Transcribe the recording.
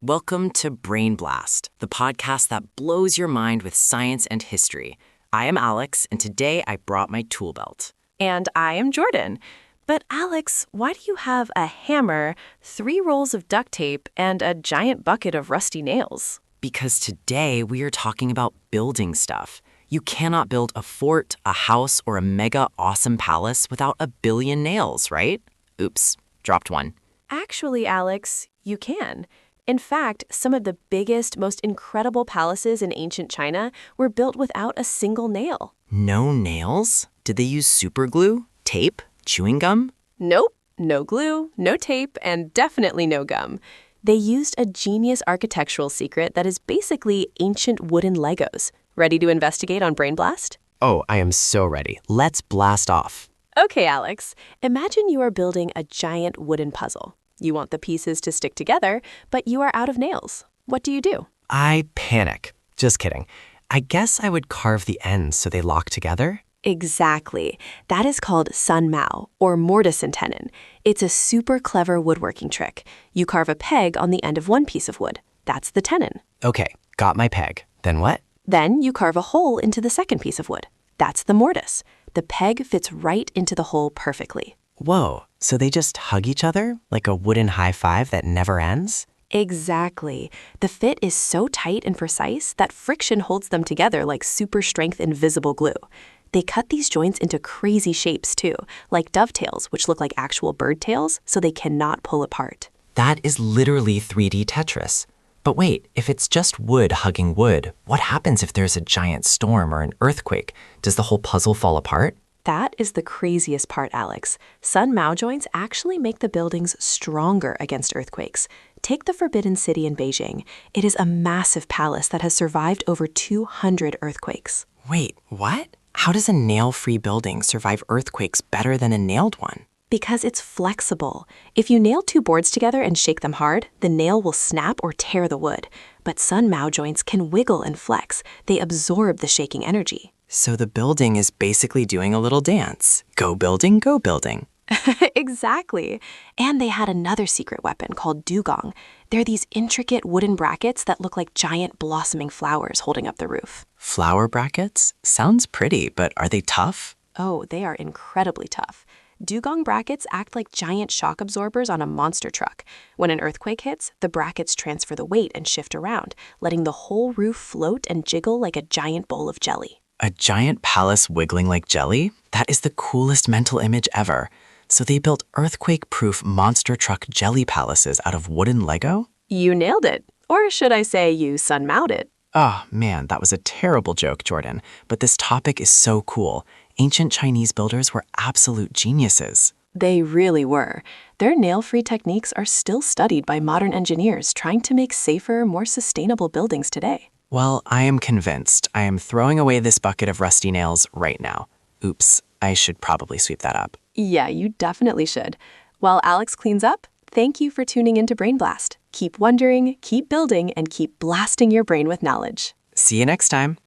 Welcome to BrainBlast, the podcast that blows your mind with science and history. I am Alex, and today I brought my tool belt. And I am Jordan. But Alex, why do you have a hammer, 3 rolls of duct tape, and a giant bucket of rusty nails? Because today we are talking about building stuff. You cannot build a fort, a house, or a mega awesome palace without a billion nails, right? Oops, dropped one. Actually, Alex, you can. In fact, some of the biggest, most incredible palaces in ancient China were built without a single nail. No nails? Did they use super glue, tape, chewing gum? Nope, no glue, no tape, and definitely no gum. They used a genius architectural secret that is basically ancient wooden Legos. Ready to investigate on BrainBlast? Oh, I am so ready. Let's blast off. Okay, Alex. Imagine you are building a giant wooden puzzle. You want the pieces to stick together, but you are out of nails. What do you do? I panic. Just kidding. I guess I would carve the ends so they lock together. Exactly. That is called sun mao, or mortise and tenon. It's a super clever woodworking trick. You carve a peg on the end of one piece of wood. That's the tenon. Okay, got my peg. Then what? Then you carve a hole into the second piece of wood. That's the mortise. The peg fits right into the hole perfectly. Whoa, so they just hug each other like a wooden high five that never ends? Exactly. The fit is so tight and precise that friction holds them together like super strength invisible glue. They cut these joints into crazy shapes too, like dovetails, which look like actual bird tails, so they cannot pull apart. That is literally 3D Tetris. But wait, if it's just wood hugging wood, what happens if there's a giant storm or an earthquake? Does the whole puzzle fall apart? That is the craziest part, Alex. Sun mao joints actually make the buildings stronger against earthquakes. Take the Forbidden City in Beijing. It is a massive palace that has survived over 200 earthquakes. Wait, what? How does a nail-free building survive earthquakes better than a nailed one? Because it's flexible. If you nail 2 boards together and shake them hard, the nail will snap or tear the wood. But sun mao joints can wiggle and flex. They absorb the shaking energy. So the building is basically doing a little dance. Go building, go building. Exactly. And they had another secret weapon called dugong. They're these intricate wooden brackets that look like giant blossoming flowers holding up the roof. Flower brackets? Sounds pretty, but are they tough? Oh, they are incredibly tough. Dugong brackets act like giant shock absorbers on a monster truck. When an earthquake hits, the brackets transfer the weight and shift around, letting the whole roof float and jiggle like a giant bowl of jelly. A giant palace wiggling like jelly? That is the coolest mental image ever. So they built earthquake-proof monster truck jelly palaces out of wooden Lego? You nailed it. Or should I say you sun mao'd it? Oh, man, that was a terrible joke, Jordan. But this topic is so cool. Ancient Chinese builders were absolute geniuses. They really were. Their nail-free techniques are still studied by modern engineers trying to make safer, more sustainable buildings today. Well, I am convinced. I am throwing away this bucket of rusty nails right now. Oops, I should probably sweep that up. Yeah, you definitely should. While Alex cleans up, thank you for tuning into BrainBlast. Keep wondering, keep building, and keep blasting your brain with knowledge. See you next time.